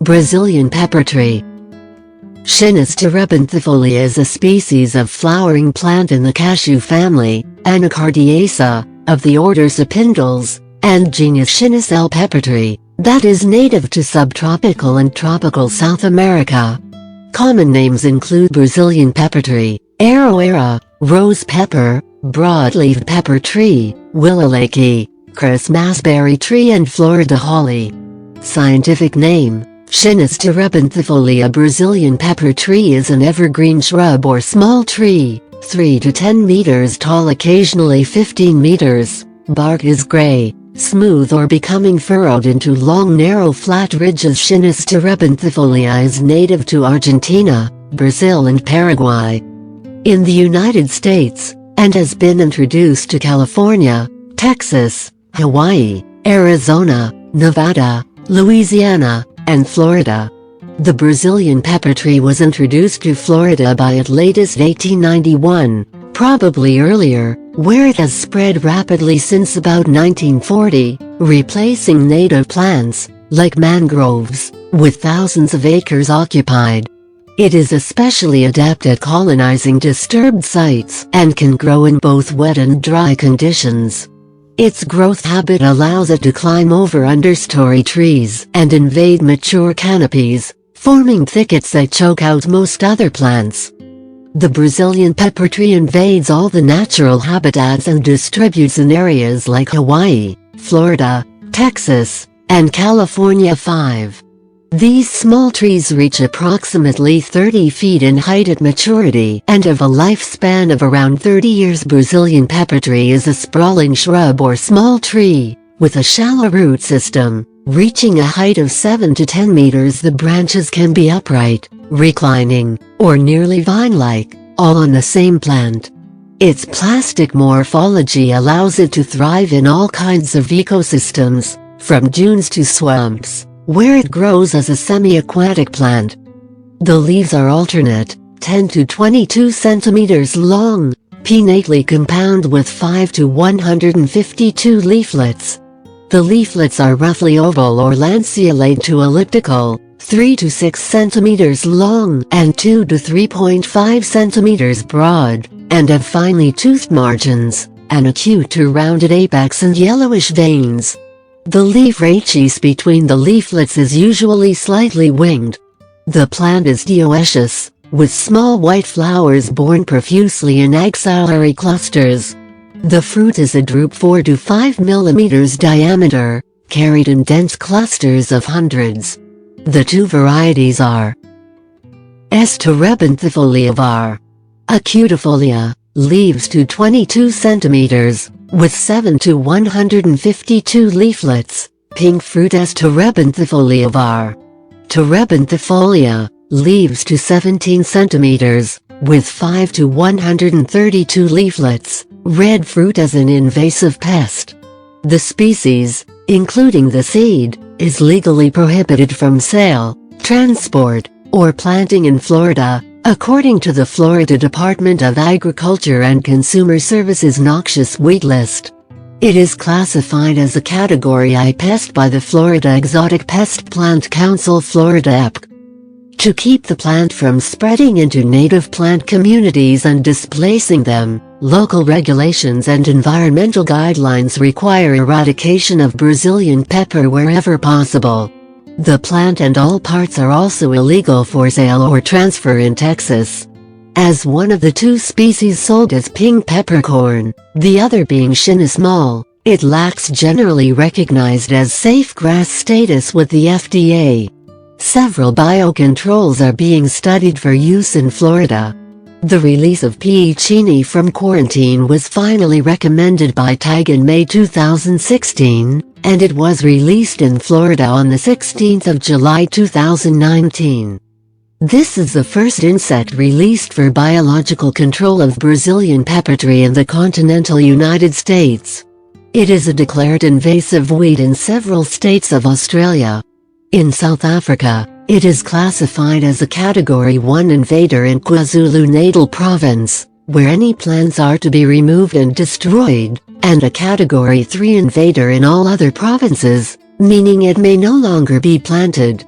Brazilian peppertree. Schinus terebinthifolia is a species of flowering plant in the cashew family, Anacardiaceae, of the order sapindales, and genus Schinus L peppertree, that is native to subtropical and tropical South America. Common names include Brazilian peppertree, aroeira, rose pepper, broadleaved pepper tree, wilelaiki, Christmasberry tree and Florida holly. Scientific name: Schinus terebinthifolia. Brazilian pepper tree is an evergreen shrub or small tree, 3 to 10 meters tall, occasionally 15 meters. Bark is gray, smooth or becoming furrowed into long narrow flat ridges. Schinus terebinthifolia is native to Argentina, Brazil and Paraguay. In the United States, and has been introduced to California, Texas, Hawaii, Arizona, Nevada, Louisiana, and Florida. The Brazilian peppertree was introduced to Florida by at latest 1891, probably earlier, where it has spread rapidly since about 1940, replacing native plants, like mangroves, with thousands of acres occupied. It is especially adept at colonizing disturbed sites and can grow in both wet and dry conditions. Its growth habit allows it to climb over understory trees and invade mature canopies, forming thickets that choke out most other plants. The Brazilian peppertree invades all the natural habitats and distributes in areas like Hawaii, Florida, Texas, and California. 5. These small trees reach approximately 30 feet in height at maturity and have a lifespan of around 30 years. Brazilian peppertree is a sprawling shrub or small tree, with a shallow root system, reaching a height of 7 to 10 meters. The branches can be upright, reclining, or nearly vine-like, all on the same plant. Its plastic morphology allows it to thrive in all kinds of ecosystems, from dunes to swamps, where it grows as a semi-aquatic plant. The leaves are alternate, 10 to 22 centimeters long, pinnately compound with 5 to 152 leaflets. The leaflets are roughly oval or lanceolate to elliptical, 3 to 6 centimeters long and 2 to 3.5 centimeters broad, and have finely toothed margins, an acute to rounded apex and yellowish veins. The leaf rachis between the leaflets is usually slightly winged. The plant is dioecious, with small white flowers borne profusely in axillary clusters. The fruit is a drupe 4 to 5 millimeters diameter, carried in dense clusters of hundreds. The two varieties are S. terebinthifolia var. Acutifolia, leaves to 22 centimeters, with 7 to 152 leaflets, pink fruit. S. terebinthifolia var. Terebinthifolia, leaves to 17 centimeters, with 5 to 132 leaflets, red fruit. As an invasive pest, the species, including the seed, is legally prohibited from sale, transport, or planting in Florida, according to the Florida Department of Agriculture and Consumer Services noxious weed list. It is classified as a Category I pest by the Florida Exotic Pest Plant Council Florida EP. To keep the plant from spreading into native plant communities and displacing them, local regulations and environmental guidelines require eradication of Brazilian pepper wherever possible. The plant and all parts are also illegal for sale or transfer in Texas. As one of the two species sold as pink peppercorn, the other being Schinus L, it lacks generally recognized as safe grass status with the FDA. Several biocontrols are being studied for use in Florida. The release of P. chinus from quarantine was finally recommended by TAG in May 2016, and it was released in Florida on the 16th of July 2019. This is the first insect released for biological control of Brazilian peppertree in the continental United States. It is a declared invasive weed in several states of Australia. In South Africa, it is classified as a Category 1 invader in KwaZulu-Natal Province, where any plants are to be removed and destroyed, and a Category 3 invader in all other provinces, meaning it may no longer be planted,